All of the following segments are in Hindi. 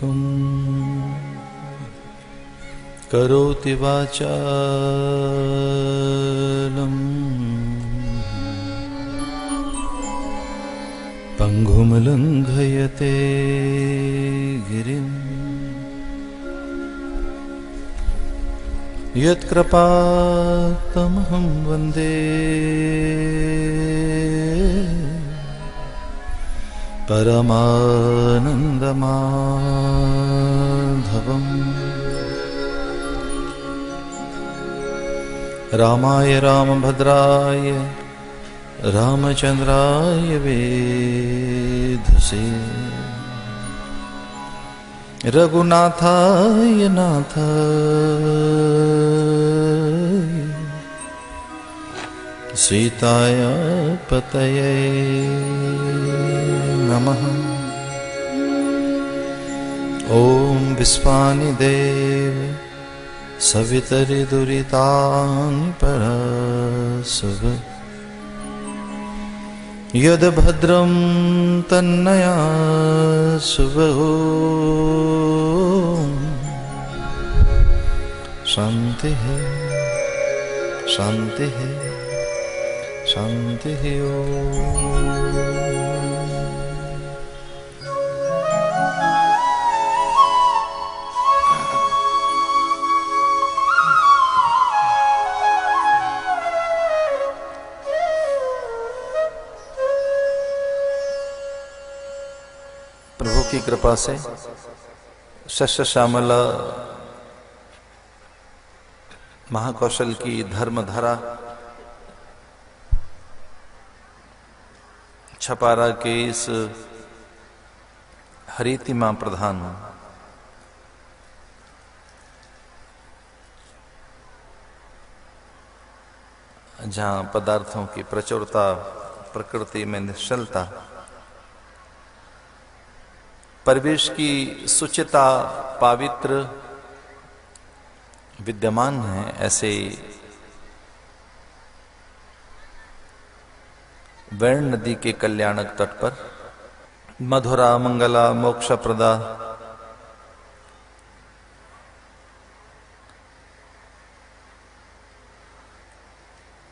मूकं करोति वाचालं पंगुं लंघयते गिरिं यत्कृपातमहं वन्दे परमानन्दमाधवम्। रामाय रामभद्राय रामचन्द्राय वेधसे रघुनाथाय नाथाय सीताय पतये नमः। ॐ विश्वानि देव सवितरि दुरितानि परस्व यद्भद्रं तन्नया शुभो शांति शांति शांति प्रभु की कृपा से शस्य श्यामला महाकौशल की धर्मधारा छपारा के इस हरितिमा प्रधान जहां पदार्थों की प्रचुरता, प्रकृति में निश्चलता, परिवेश की सुचिता, पावित्र विद्यमान है, ऐसे वैर्ण नदी के कल्याणक तट पर मधुरा मंगला मोक्षप्रदा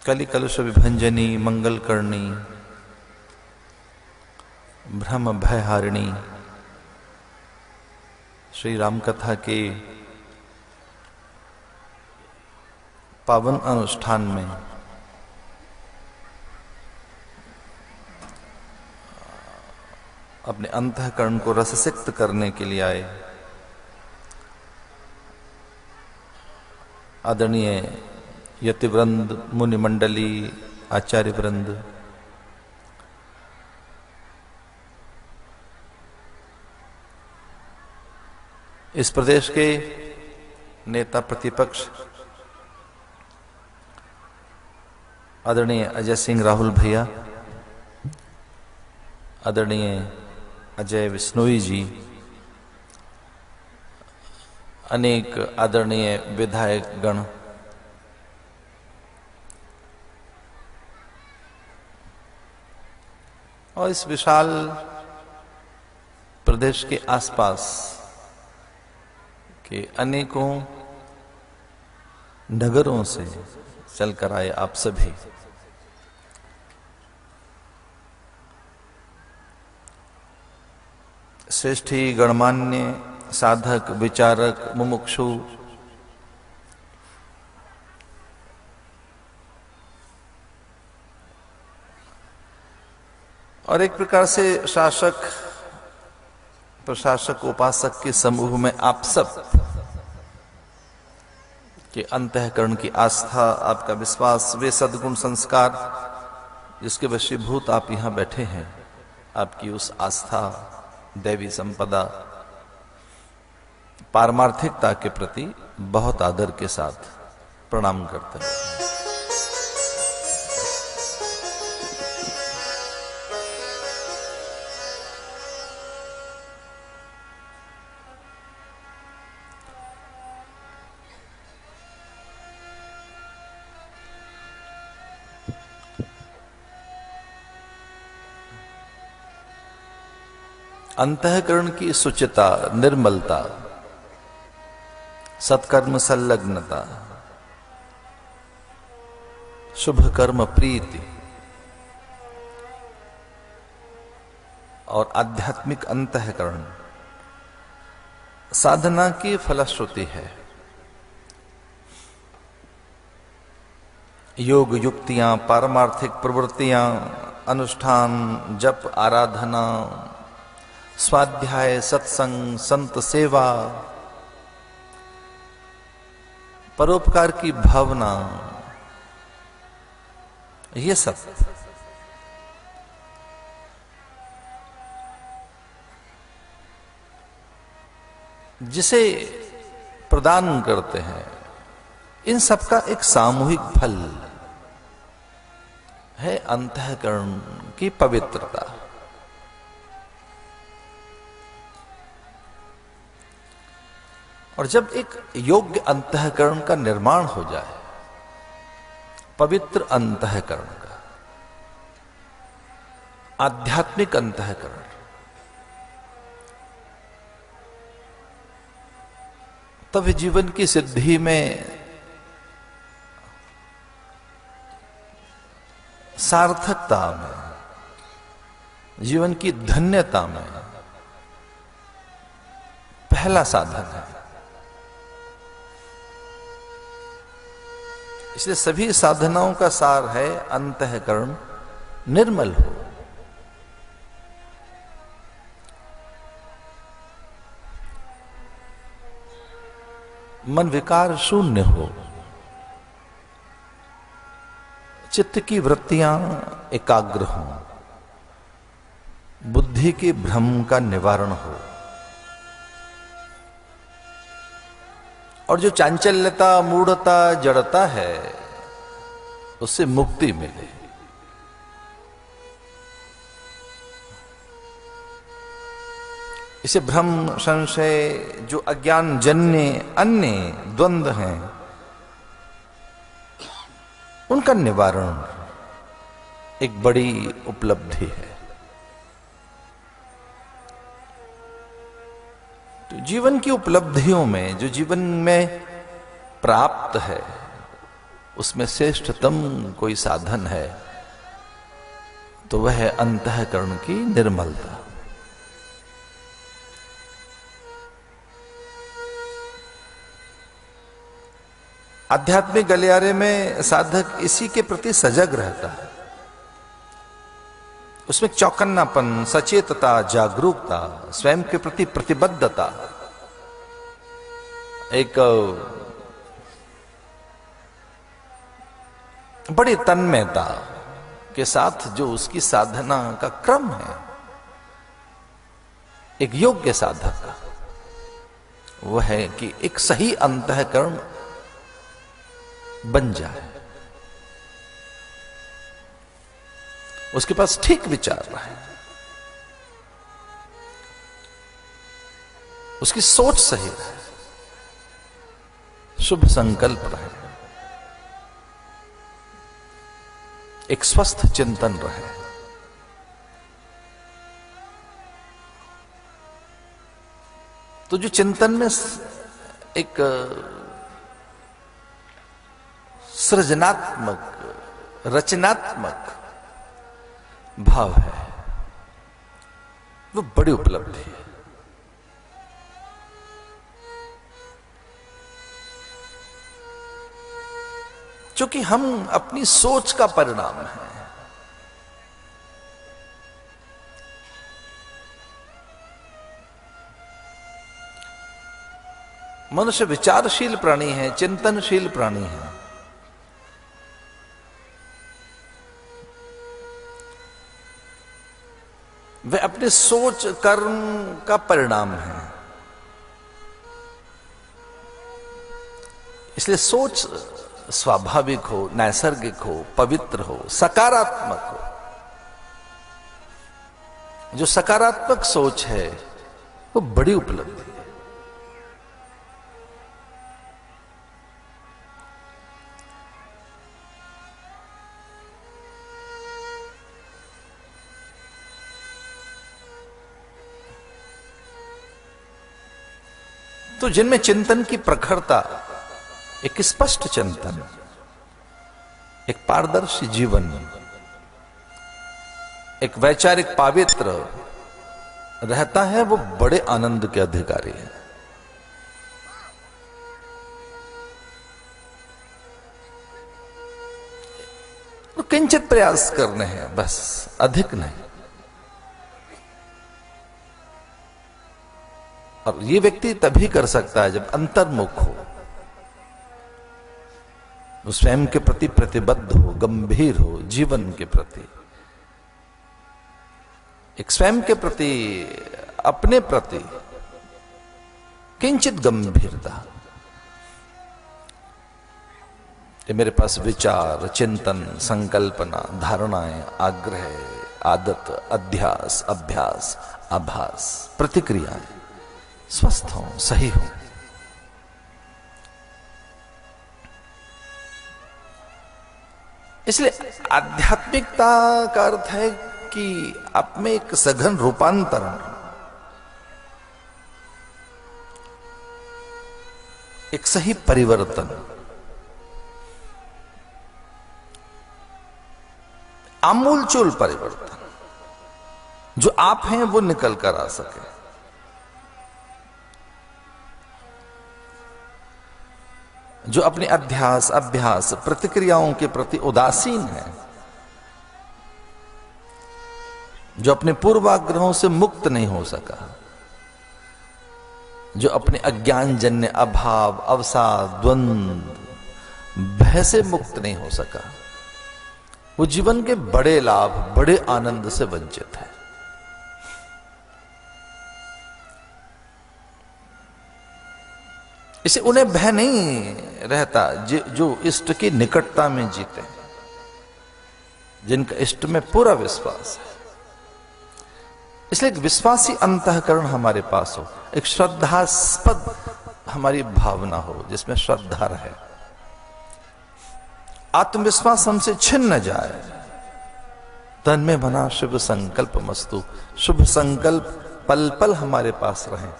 कलि कलुष विभंजनी मंगल करणी भ्रम भयहारिणी श्री राम कथा के पावन अनुष्ठान में अपने अंतःकरण को रससिक्त करने के लिए आए आदरणीय यतिवृंद, मुनि मंडली, आचार्य वृंद, इस प्रदेश के नेता प्रतिपक्ष आदरणीय अजय सिंह राहुल भैया, आदरणीय अजय विश्नोई जी, अनेक आदरणीय विधायक गण, और इस विशाल प्रदेश के आसपास के अनेकों नगरों से चलकर आए आप सभी, श्रेष्ठी गणमान्य साधक, विचारक, मुमुक्षु, और एक प्रकार से शासक, प्रशासक, उपासक के समूह में आप सब के अंतःकरण की आस्था, आपका विश्वास, वे सद्गुण संस्कार जिसके वशीभूत आप यहां बैठे हैं, आपकी उस आस्था, दैवी संपदा, पारमार्थिकता के प्रति बहुत आदर के साथ प्रणाम करते हैं। अंतःकरण की शुचिता, निर्मलता, सत्कर्म संलग्नता, शुभ कर्म प्रीति और आध्यात्मिक अंतःकरण साधना की फलश्रुति है। योग युक्तियां, पारमार्थिक प्रवृत्तियां, अनुष्ठान, जप, आराधना, स्वाध्याय, सत्संग, संत सेवा, परोपकार की भावना, ये सब जिसे प्रदान करते हैं, इन सब का एक सामूहिक फल है अंतःकरण की पवित्रता। और जब एक योग्य अंतःकरण का निर्माण हो जाए, पवित्र अंतःकरण का, आध्यात्मिक अंतःकरण, तब जीवन की सिद्धि में, सार्थकता में, जीवन की धन्यता में पहला साधन है। इसलिए सभी साधनाओं का सार है अंतःकरण निर्मल हो। मन विकार शून्य हो, चित्त की वृत्तियां एकाग्र हों, बुद्धि के भ्रम का निवारण हो, और जो चांचल्यता, मूढ़ता, जड़ता है, उससे मुक्ति मिले। इसे भ्रम, संशय, जो अज्ञान जन्य अन्य द्वंद्व हैं, उनका निवारण एक बड़ी उपलब्धि है। तो जीवन की उपलब्धियों में, जो जीवन में प्राप्त है, उसमें श्रेष्ठतम कोई साधन है तो वह है अंतःकरण की निर्मलता। आध्यात्मिक गलियारे में साधक इसी के प्रति सजग रहता है। उसमें चौकन्नापन, सचेतता, जागरूकता, स्वयं के प्रति प्रतिबद्धता, एक बड़ी तन्मयता के साथ जो उसकी साधना का क्रम है, एक योग्य साधक का, वह है कि एक सही अंतःकरण बन जाए, उसके पास ठीक विचार रहे, उसकी सोच सही रहे, शुभ संकल्प रहे, एक स्वस्थ चिंतन रहे। तो जो चिंतन में एक सृजनात्मक, रचनात्मक भाव है, वो बड़ी उपलब्धि है। क्योंकि हम अपनी सोच का परिणाम है। मनुष्य विचारशील प्राणी है, चिंतनशील प्राणी है। वह अपने सोच कर्म का परिणाम है। इसलिए सोच स्वाभाविक हो, नैसर्गिक हो, पवित्र हो, सकारात्मक हो। जो सकारात्मक सोच है वो बड़ी उपलब्धि है। तो जिनमें चिंतन की प्रखरता, एक स्पष्ट चिंतन, एक पारदर्शी जीवन, एक वैचारिक पावित्र रहता है, वो बड़े आनंद के अधिकारी है। तो किंचित प्रयास करने हैं बस, अधिक नहीं। और ये व्यक्ति तभी कर सकता है जब अंतर्मुख हो, वो स्वयं के प्रति प्रतिबद्ध हो, गंभीर हो, जीवन के प्रति, एक स्वयं के प्रति, अपने प्रति किंचित गंभीरता। ये मेरे पास विचार, चिंतन, संकल्पना, धारणाएं, आग्रह, आदत, अध्यास, अभ्यास, आभास, प्रतिक्रियाएं स्वस्थ हों, सही हों। इसलिए आध्यात्मिकता का अर्थ है कि आप में एक सघन रूपांतरण, एक सही परिवर्तन, आमूलचूल परिवर्तन, जो आप हैं वो निकल कर आ सके। जो अपने अध्यास, अभ्यास, प्रतिक्रियाओं के प्रति उदासीन है, जो अपने पूर्वाग्रहों से मुक्त नहीं हो सका, जो अपने अज्ञानजन्य अभाव, अवसाद, द्वंद्व, भय से मुक्त नहीं हो सका, वो जीवन के बड़े लाभ, बड़े आनंद से वंचित है। इसे उन्हें भय नहीं रहता जो इष्ट की निकटता में जीते हैं, जिनका इष्ट में पूरा विश्वास है। इसलिए एक विश्वासी अंतःकरण हमारे पास हो, एक श्रद्धास्पद हमारी भावना हो जिसमें श्रद्धा रहे, आत्मविश्वास हमसे छिन न जाए। तन में बना शुभ संकल्प मस्तु, शुभ संकल्प पल पल हमारे पास रहे,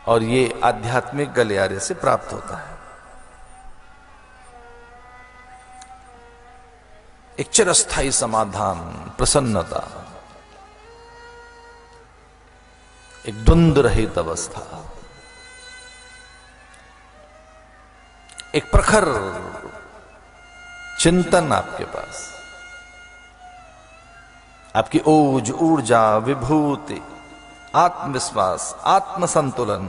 और ये आध्यात्मिक गलियारे से प्राप्त होता है। एक चिरस्थायी समाधान, प्रसन्नता, एक द्वंद्व रहित अवस्था, एक प्रखर चिंतन आपके पास, आपकी ओज, ऊर्जा, विभूति, आत्मविश्वास, आत्मसंतुलन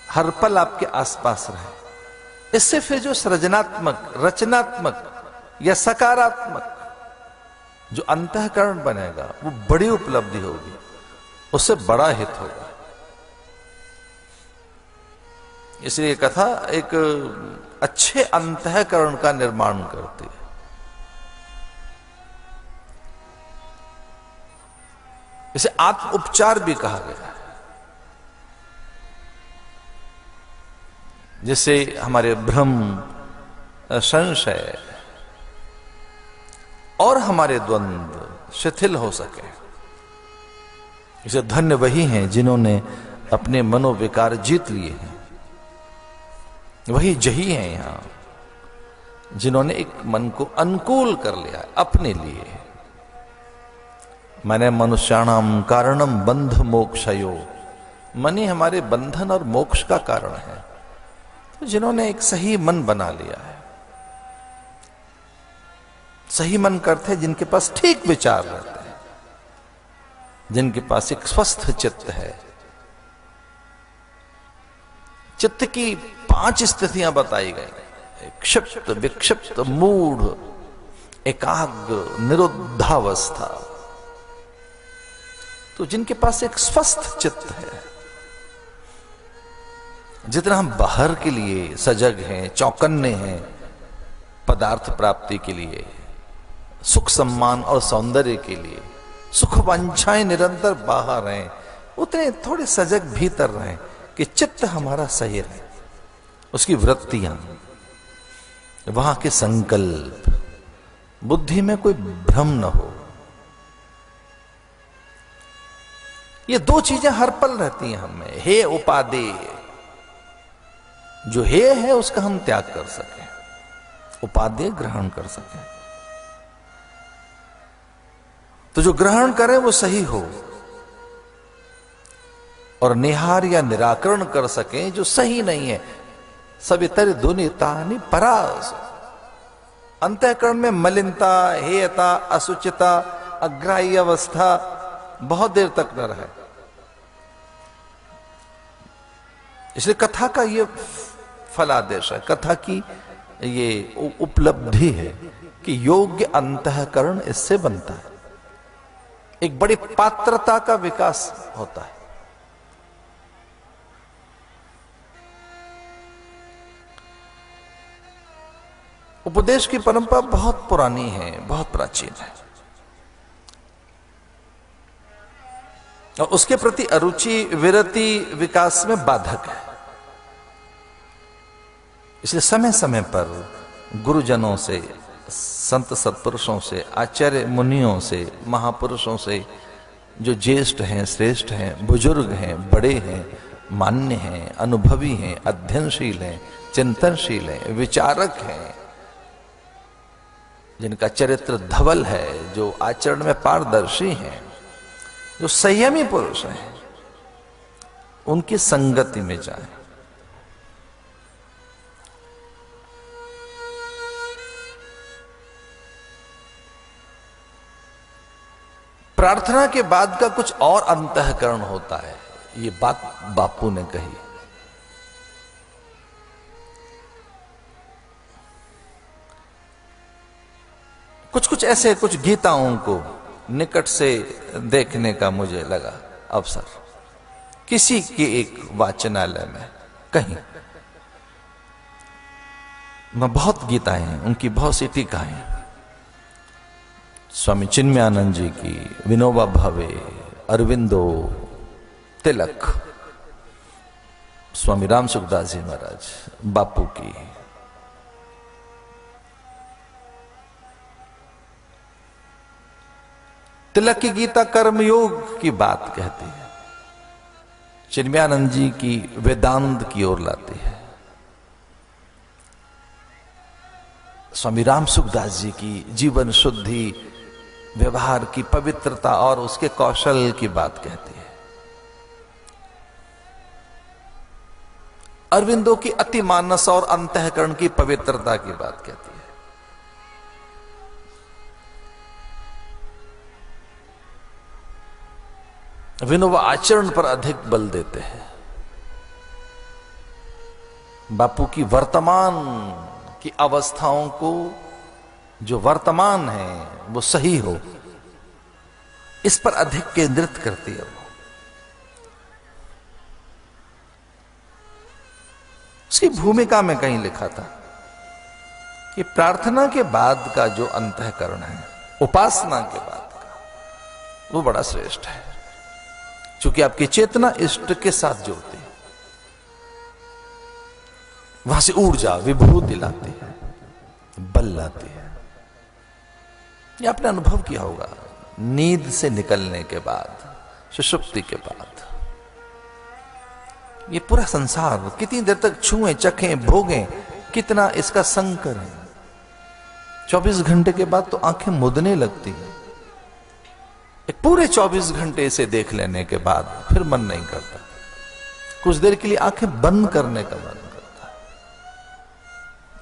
हर पल आपके आसपास रहे। इससे फिर जो सृजनात्मक, रचनात्मक या सकारात्मक जो अंतःकरण बनेगा वो बड़ी उपलब्धि होगी, उससे बड़ा हित होगा। इसलिए कथा एक अच्छे अंतःकरण का निर्माण करती है। इसे आत्म उपचार भी कहा गया है, जिससे हमारे भ्रम, संशय और हमारे द्वंद्व शिथिल हो सके। इसे धन्य वही हैं जिन्होंने अपने मनोविकार जीत लिए हैं, वही जही हैं यहां जिन्होंने एक मन को अनुकूल कर लिया अपने लिए। मैंने मनुष्याणाम कारणम बंध मोक्षयो, मन ही हमारे बंधन और मोक्ष का कारण है। तो जिन्होंने एक सही मन बना लिया है, सही मन करते हैं जिनके पास ठीक विचार रहते हैं, जिनके पास एक स्वस्थ चित्त है। चित्त की 5 स्थितियां बताई गई, क्षिप्त, विक्षिप्त, मूढ़, एकाग्र, निरुद्धावस्था। तो जिनके पास एक स्वस्थ चित्त है, जितना हम बाहर के लिए सजग हैं, चौकन्ने हैं, पदार्थ प्राप्ति के लिए, सुख सम्मान और सौंदर्य के लिए, सुख वांछाएं निरंतर बाहर हैं, उतने थोड़े सजग भीतर रहें कि चित्त हमारा सही रहे, उसकी वृत्तियां, वहां के संकल्प, बुद्धि में कोई भ्रम न हो। ये दो चीजें हर पल रहती हैं हमें, हे उपादेय, जो हे है उसका हम त्याग कर सकें, उपादेय ग्रहण कर सकें। तो जो ग्रहण करें वो सही हो, और निहार या निराकरण कर सकें जो सही नहीं है। सवितर दुनितानि परास, अंतःकरण में मलिनता, हेयता, असुचिता, अग्राह्य अवस्था बहुत देर तक न रहे। इसलिए कथा का ये फलादेश है, कथा की ये उपलब्धि है कि योग्य अंतःकरण इससे बनता है, एक बड़ी पात्रता का विकास होता है। उपदेश की परंपरा बहुत पुरानी है, बहुत प्राचीन है, और उसके प्रति अरुचि विरति विकास में बाधक है। इसलिए समय समय पर गुरुजनों से, संत सत्पुरुषों से, आचार्य मुनियों से, महापुरुषों से, जो ज्येष्ठ हैं, श्रेष्ठ हैं, बुजुर्ग हैं, बड़े हैं, मान्य हैं, अनुभवी हैं, अध्ययनशील हैं, चिंतनशील हैं, विचारक हैं, जिनका चरित्र धवल है, जो आचरण में पारदर्शी हैं, जो संयमी पुरुष हैं, उनकी संगति में जाएं। प्रार्थना के बाद का कुछ और अंतःकरण होता है, ये बात बापू ने कही। कुछ ऐसे कुछ गीताओं को निकट से देखने का मुझे लगा अवसर, किसी के एक वाचनालय में कहीं। मैं बहुत गीताएं हैं उनकी, बहुत सी टीकाएं, स्वामी चिन्मयानंद जी की, विनोबा भावे, अरविंदो, तिलक, स्वामी राम सुखदास जी महाराज, बापू की, तिलक की गीता कर्मयोग की बात कहती है, चिन्मयानंद जी की वेदांत की ओर लाती है, स्वामी राम सुखदास जी की जीवन शुद्धि, व्यवहार की पवित्रता और उसके कौशल की बात कहती है, अरविंदो की अति मानस और अंतःकरण की पवित्रता की बात कहती है। विनोबा आचरण पर अधिक बल देते हैं। बापू की वर्तमान की अवस्थाओं को, जो वर्तमान है वो सही हो, इस पर अधिक केंद्रित करती है वो। उसकी भूमिका में कहीं लिखा था कि प्रार्थना के बाद का जो अंतःकरण है, उपासना के बाद का, वो बड़ा श्रेष्ठ है, क्योंकि आपकी चेतना इष्ट के साथ जुड़ती है, वहां से ऊर्जा, विभूति लाती है, बल लाती है। ये आपने अनुभव किया होगा, नींद से निकलने के बाद, सुषुप्ति के बाद, ये पूरा संसार कितनी देर तक छुएं, चखें, भोगें, कितना इसका संकर है। 24 घंटे के बाद तो आंखें मुदने लगती हैं। एक पूरे 24 घंटे इसे देख लेने के बाद फिर मन नहीं करता, कुछ देर के लिए आंखें बंद करने का मन करता है।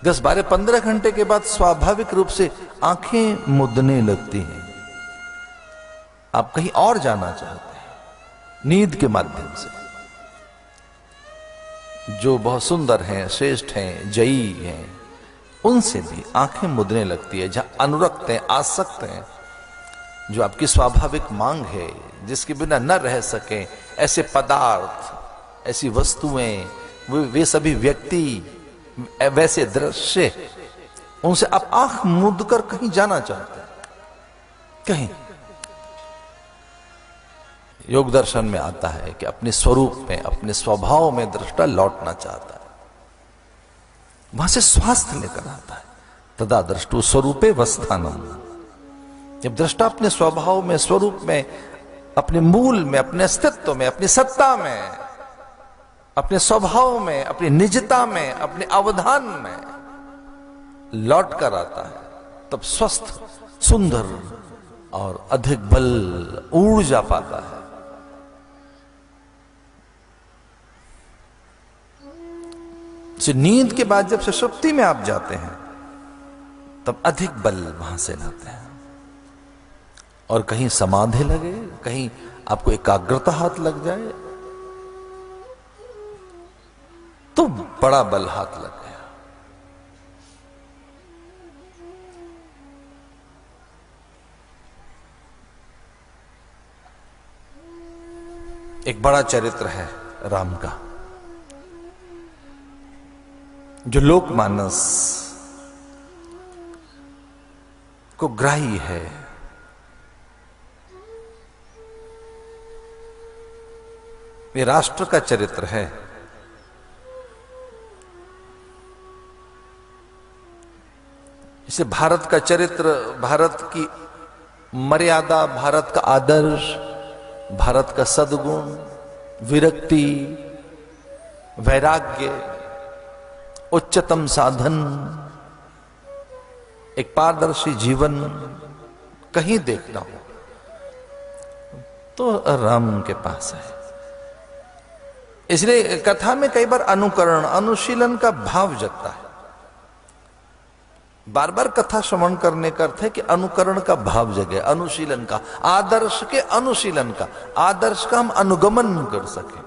10, 12, 15 घंटे के बाद स्वाभाविक रूप से आंखें मुदने लगती हैं, आप कहीं और जाना चाहते हैं। नींद के माध्यम से जो बहुत सुंदर हैं, श्रेष्ठ हैं, जयी हैं, उनसे भी आंखें मुदने लगती है। जहां अनुरक्त हैं, आसक्त हैं, जो आपकी स्वाभाविक मांग है, जिसके बिना न रह सके, ऐसे पदार्थ, ऐसी वस्तुएं, वे सभी व्यक्ति, वैसे दृश्य, उनसे आप आंख मूंद कर कहीं जाना चाहते हैं। कहीं योग दर्शन में आता है कि अपने स्वरूप में, अपने स्वभाव में दृष्टा लौटना चाहता है, वहां से स्वास्थ्य लेकर आता है। तदा दृष्टु स्वरूपे वस्थानम, जब दृष्टा अपने स्वभाव में, स्वरूप में अपने मूल में, अपने अस्तित्व में, अपनी सत्ता में, अपने स्वभाव में, अपनी निजता में, अपने अवधान में लौट कर आता है, तब स्वस्थ, सुंदर और अधिक बल, ऊर्जा पाता है। नींद के बाद जब सुषुप्ति में आप जाते हैं तब अधिक बल वहां से लाते हैं, और कहीं समाधि लगे, कहीं आपको एकाग्रता हाथ लग जाए तो बड़ा बल हाथ लग गया। एक बड़ा चरित्र है राम का, जो लोकमानस को ग्राही है। ये राष्ट्र का चरित्र है। इसे भारत का चरित्र, भारत की मर्यादा, भारत का आदर्श, भारत का सद्गुण, विरक्ति, वैराग्य, उच्चतम साधन, एक पारदर्शी जीवन कहीं देखना हो तो राम के पास है। इसलिए कथा में कई बार अनुकरण, अनुशीलन का भाव जगता है। बार बार कथा श्रवण करने का अर्थ है कि अनुकरण का भाव जगे, अनुशीलन का, आदर्श के अनुशीलन का, आदर्श का हम अनुगमन कर सके,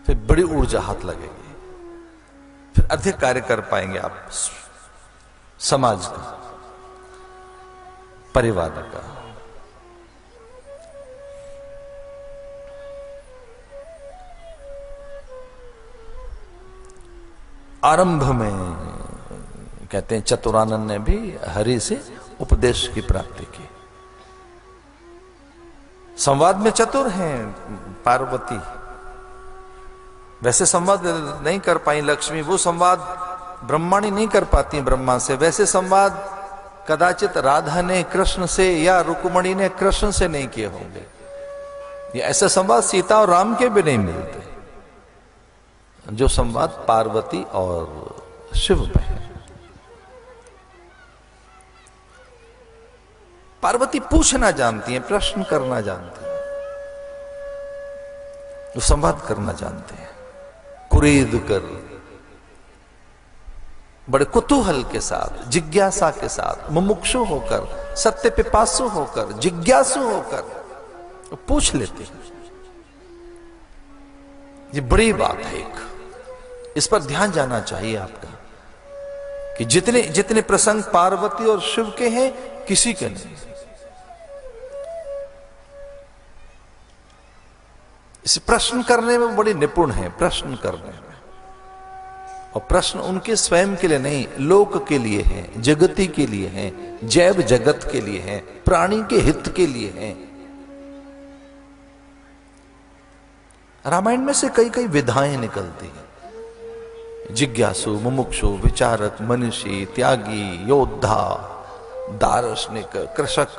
फिर बड़ी ऊर्जा हाथ लगेगी, फिर अधिक कार्य कर पाएंगे आप समाज का, परिवार का। आरंभ में कहते हैं चतुरानन ने भी हरि से उपदेश की प्राप्ति की। संवाद में चतुर हैं पार्वती, वैसे संवाद नहीं कर पाई लक्ष्मी, वो संवाद ब्रह्माणी नहीं कर पाती ब्रह्मा से, वैसे संवाद कदाचित राधा ने कृष्ण से या रुक्मणी ने कृष्ण से नहीं किए होंगे। ये ऐसे संवाद सीता और राम के भी नहीं मिलते जो संवाद पार्वती और शिव में है। पार्वती पूछना जानती हैं, प्रश्न करना जानती हैं, वो संवाद करना जानते हैं, कुरेद कर, बड़े कुतूहल के साथ, जिज्ञासा के साथ, मुमुक्षु होकर, सत्य पिपासु होकर, जिज्ञासु होकर पूछ लेते हैं। ये बड़ी बात है, एक इस पर ध्यान जाना चाहिए आपका कि जितने जितने प्रसंग पार्वती और शिव के हैं किसी के नहीं। इस प्रश्न करने में बड़े निपुण हैं, प्रश्न करने में, और प्रश्न उनके स्वयं के लिए नहीं, लोक के लिए हैं, जगती के लिए हैं, जैव जगत के लिए हैं, प्राणी के हित के लिए हैं। रामायण में से कई कई विधाएं निकलती हैं। जिज्ञासु, मुमुक्षु, विचारक, मनीषी, त्यागी, योद्धा, दार्शनिक, कृषक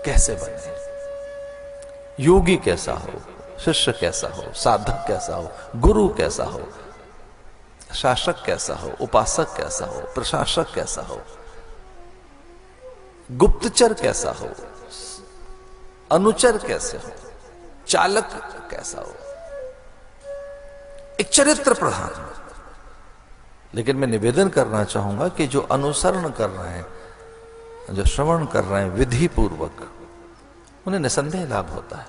कैसे बने, योगी कैसा हो, शिष्य कैसा हो, साधक कैसा हो, गुरु कैसा हो, शासक कैसा हो, उपासक कैसा हो, प्रशासक कैसा हो, गुप्तचर कैसा हो, अनुचर कैसे हो, चालक कैसा हो। एक चरित्र प्रधान। लेकिन मैं निवेदन करना चाहूंगा कि जो अनुसरण कर रहे हैं, जो श्रवण कर रहे हैं विधि पूर्वक, उन्हें निसंदेह लाभ होता है।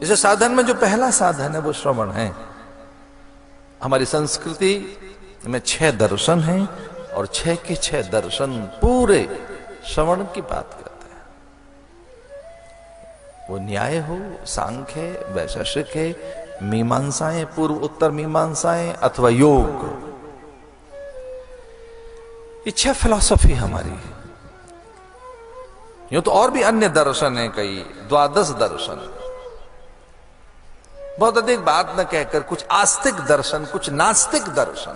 इसे साधन में जो पहला साधन है वो श्रवण है। हमारी संस्कृति में 6 दर्शन हैं और 6 के 6 दर्शन पूरे श्रवण की बात करते हैं। वो न्याय हो, सांख्य, वैशेषिक है, मीमांसाएं, पूर्व उत्तर मीमांसाएं अथवा योग, ये 6 फिलॉसफी हमारी है। यूं तो और भी अन्य दर्शन है, कई 12 दर्शन। बहुत अधिक बात न कहकर कुछ आस्तिक दर्शन, कुछ नास्तिक दर्शन।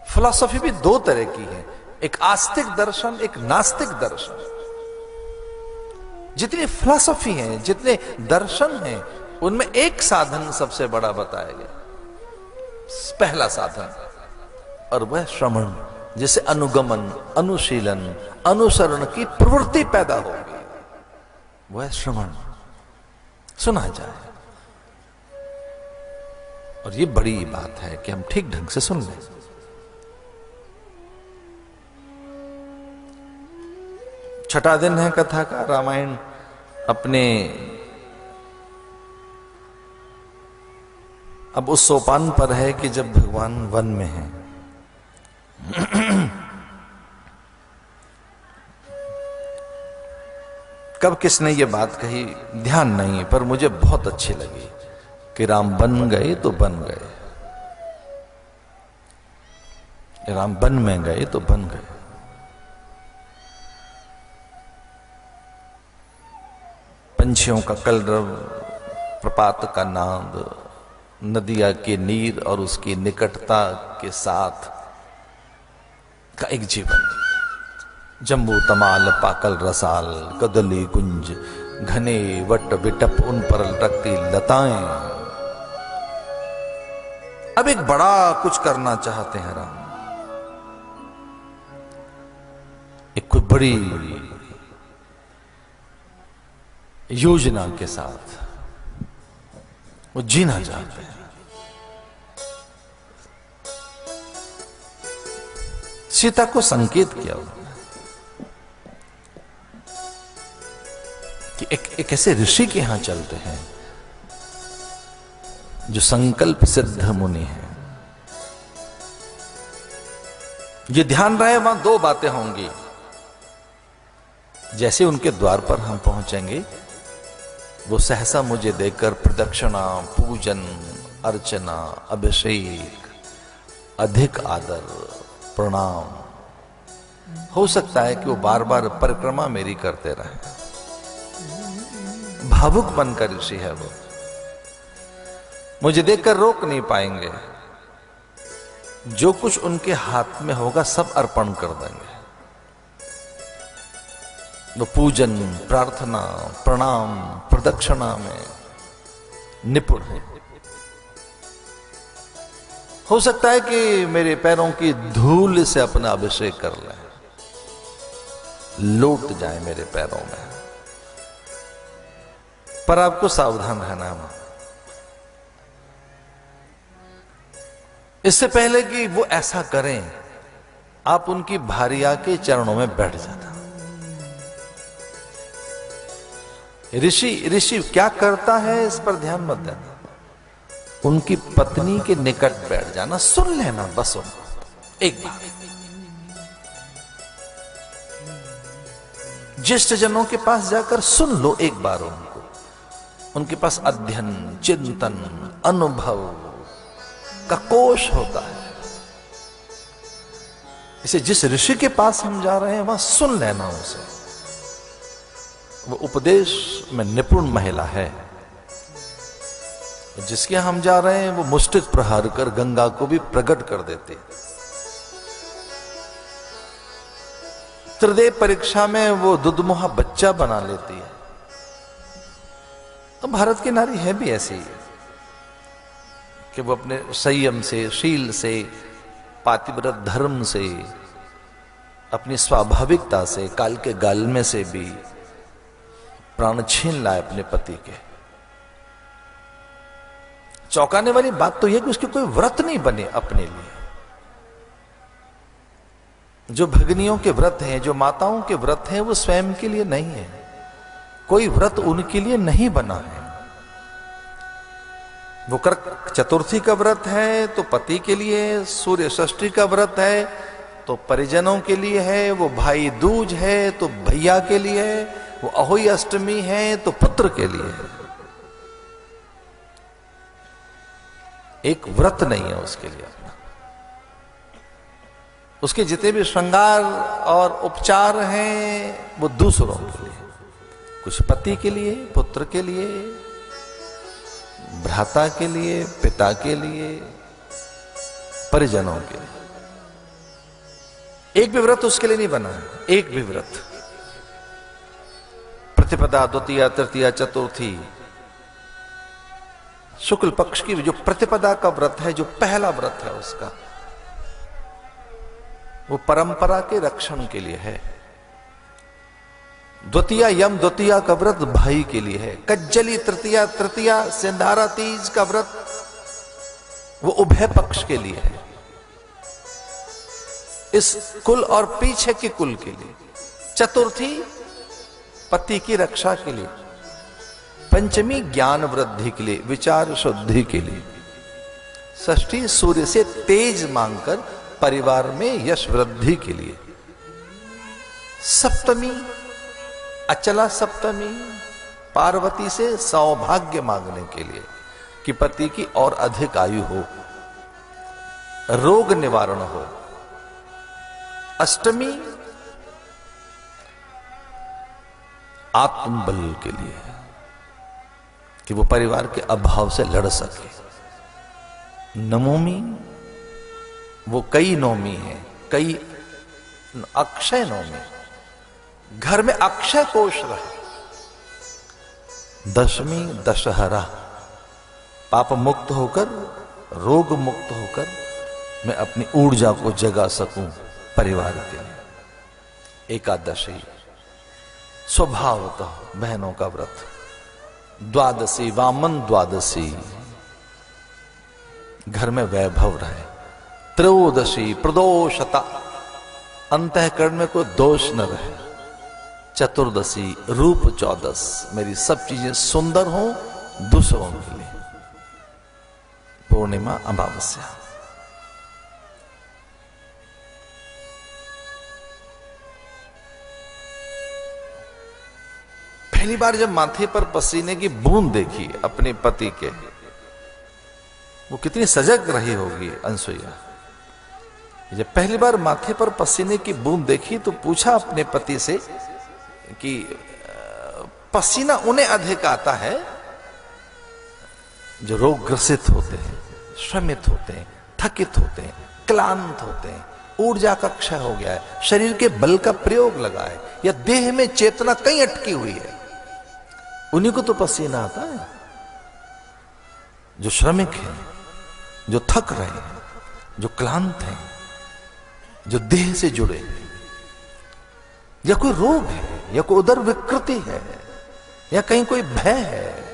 फिलॉसफी भी 2 तरह की है, एक आस्तिक दर्शन, एक नास्तिक दर्शन। जितनी फिलॉसफी है, जितने दर्शन हैं, उनमें एक साधन सबसे बड़ा बताया गया, पहला साधन, और वह श्रवण, जिसे अनुगमन, अनुशीलन, अनुसरण की प्रवृत्ति पैदा होगी, वह श्रवण, सुना जाए। और ये बड़ी बात है कि हम ठीक ढंग से सुन लें। छठा दिन है कथा का। रामायण अपने अब उस सोपान पर है कि जब भगवान वन में हैं। कब किसने ये बात कही ध्यान नहीं, पर मुझे बहुत अच्छी लगी कि राम बन गए तो बन गए, राम वन में गए तो बन गए। पंछियों का कलरव, प्रपात का नाद, नदिया के नीर और उसकी निकटता के साथ का एक जीवन। जम्बू तमाल पाकल रसाल, कदली कुंज घने वट विटप, उन पर लटकती लताएं। अब एक बड़ा कुछ करना चाहते हैं राम, एक कोई बड़ी योजना के साथ वो जीना चाहते हैं। सीता को संकेत किया कि एक ऐसे ऋषि के यहां चलते हैं जो संकल्प सिद्ध मुनि है। ये ध्यान रहे वहां दो बातें होंगी। जैसे उनके द्वार पर हम पहुंचेंगे, वो सहसा मुझे देखकर प्रदक्षिणा, पूजन, अर्चना, अभिषेक, अधिक आदर, प्रणाम। हो सकता है कि वो बार बार परिक्रमा मेरी करते रहे। भावुक बनकर ऋषि है वो, मुझे देखकर रोक नहीं पाएंगे। जो कुछ उनके हाथ में होगा सब अर्पण कर देंगे। वो पूजन, प्रार्थना, प्रणाम, प्रदक्षिणा में निपुण है। हो सकता है कि मेरे पैरों की धूल से अपना अभिषेक कर लें, लौट जाए मेरे पैरों में। पर आपको सावधान रहना है। इससे पहले कि वो ऐसा करें, आप उनकी भारिया के चरणों में बैठ जाना। ऋषि क्या करता है इस पर ध्यान मत देना। उनकी पत्नी के निकट बैठ जाना, सुन लेना बस उनको एक बार। ज्येष्ठ जनों के पास जाकर सुन लो एक बार उनको। उनके पास अध्ययन, चिंतन, अनुभव का कोश होता है। इसे जिस ऋषि के पास हम जा रहे हैं वहां सुन लेना उसे। वो उपदेश में निपुण महिला है। जिसके हम जा रहे हैं वो मुष्टिक प्रहार कर गंगा को भी प्रकट कर देते। त्रिदेव परीक्षा में वो दुधमुहा बच्चा बना लेती है। तो भारत की नारी है भी ऐसी कि वो अपने संयम से, शील से, पातिव्रत धर्म से, अपनी स्वाभाविकता से, काल के गालमे से भी प्राण छीन लाए अपने पति के। चौंकाने वाली बात तो यह कि उसके कोई व्रत नहीं बने अपने लिए। जो भगनियों के व्रत हैं, जो माताओं के व्रत हैं, वो स्वयं के लिए नहीं है। कोई व्रत उनके लिए नहीं बना है। वो कर्क चतुर्थी का व्रत है तो पति के लिए, सूर्य षष्ठी का व्रत है तो परिजनों के लिए है, वो भाई दूज है तो भैया के लिए है, वो अहोई अष्टमी है तो पुत्र के लिए है। एक व्रत नहीं है उसके लिए अपना। उसके जितने भी श्रृंगार और उपचार हैं वो दूसरों के लिए, कुछ पति के लिए, पुत्र के लिए, भ्राता के लिए, पिता के लिए, परिजनों के लिए। एक भी व्रत उसके लिए नहीं बना है। एक भी व्रत प्रतिपदा, द्वितीया, तृतीया, चतुर्थी, शुक्ल पक्ष की जो प्रतिपदा का व्रत है, जो पहला व्रत है उसका, वो परंपरा के रक्षण के लिए है। द्वितीया यम द्वितीया का व्रत भाई के लिए है। कज्जली तृतीया, तृतीया सिंधारा तीज का व्रत वो उभय पक्ष के लिए है, इस कुल और पीछे के कुल के लिए। चतुर्थी पति की रक्षा के लिए। पंचमी ज्ञान वृद्धि के लिए, विचार शुद्धि के लिए। षष्ठी सूर्य से तेज मांगकर परिवार में यश वृद्धि के लिए। सप्तमी अचला सप्तमी पार्वती से सौभाग्य मांगने के लिए कि पति की और अधिक आयु हो, रोग निवारण हो। अष्टमी आत्मबल के लिए कि वो परिवार के अभाव से लड़ सके। नवमी वो कई नवमी है, कई अक्षय नवमी, घर में अक्षय कोष रहे। दशमी दशहरा, पाप मुक्त होकर, रोग मुक्त होकर मैं अपनी ऊर्जा को जगा सकूं परिवार के लिए। एकादशी स्वभावतः बहनों का व्रत। द्वादशी वामन द्वादशी, घर में वैभव रहे। त्रयोदशी प्रदोषता, अंतःकरण में कोई दोष न रहे। चतुर्दशी रूप चौदस, मेरी सब चीजें सुंदर हों दूसरों के लिए। पूर्णिमा अमावस्या। पहली बार जब माथे पर पसीने की बूंद देखी अपने पति के, वो कितनी सजग रही होगी अनसुईया। जब पहली बार माथे पर पसीने की बूंद देखी तो पूछा अपने पति से कि पसीना उन्हें अधिक आता है जो रोग ग्रसित होते हैं, श्रमित होते हैं, थकित होते हैं, क्लांत होते हैं, ऊर्जा का क्षय हो गया है, शरीर के बल का प्रयोग लगा है, या देह में चेतना कहीं अटकी हुई है, उन्हीं को तो पसीना आता है। जो श्रमिक हैं, जो थक रहे हैं, जो क्लांत हैं, जो देह से जुड़े हैं, या कोई रोग है, या कोई उदर विकृति है, या कहीं कोई भय है।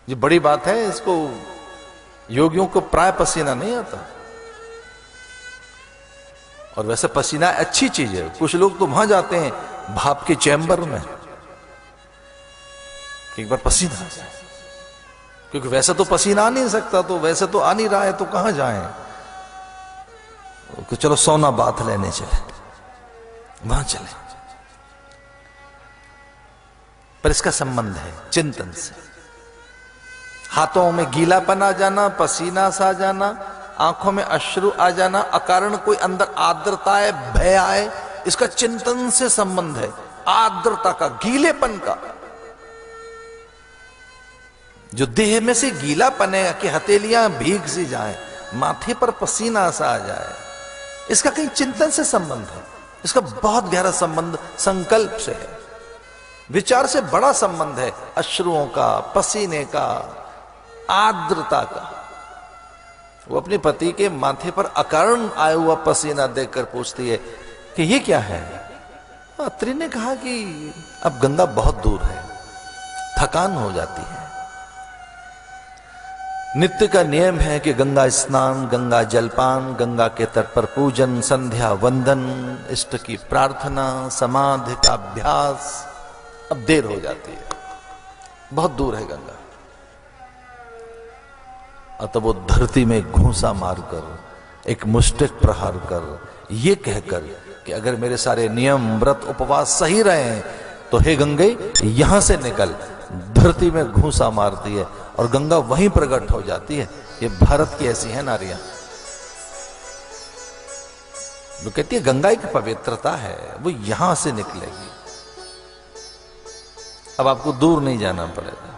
ये बड़ी बात है, इसको योगियों को प्राय पसीना नहीं आता। और वैसे पसीना अच्छी चीज है। कुछ लोग तो वहां जाते हैं भाप के चैम्बर में कि एक बार पसीना आ जाए, क्योंकि वैसे तो पसीना आ नहीं सकता, तो वैसे तो आ नहीं रहा है तो कहां जाएं। तो चलो सोना बाथ लेने चले, वहां चले। पर इसका संबंध है चिंतन से। हाथों में गीलापन आ जाना, पसीना सा जाना, आंखों में अश्रु आ जाना, अकारण कोई अंदर आर्द्रता है, भय आए, इसका चिंतन से संबंध है। आर्द्रता का, गीलेपन का, जो देह में से गीलापन है कि हथेलियां भीग सी जाए, माथे पर पसीना सा आ जाए, इसका कहीं चिंतन से संबंध है। इसका बहुत गहरा संबंध संकल्प से है, विचार से बड़ा संबंध है। अश्रुओं का, पसीने का, आर्द्रता का। वो अपने पति के माथे पर अकारण आया हुआ पसीना देखकर पूछती है कि ये क्या है। अत्रि ने कहा कि अब गंगा बहुत दूर है, थकान हो जाती है। नित्य का नियम है कि गंगा स्नान, गंगा जलपान, गंगा के तट पर पूजन, संध्या वंदन, इष्ट की प्रार्थना, समाधि का अभ्यास। अब देर हो जाती है, बहुत दूर है गंगा। और तब वो धरती में घूंसा मारकर, एक मुष्टिक प्रहार कर, ये कहकर कि अगर मेरे सारे नियम, व्रत, उपवास सही रहे हैं तो हे गंगे यहां से निकल, धरती में घूंसा मारती है और गंगा वहीं प्रकट हो जाती है। ये भारत की ऐसी है नारियां। वो कहती है गंगा एक पवित्रता है, वो यहां से निकलेगी। अब आपको दूर नहीं जाना पड़ेगा।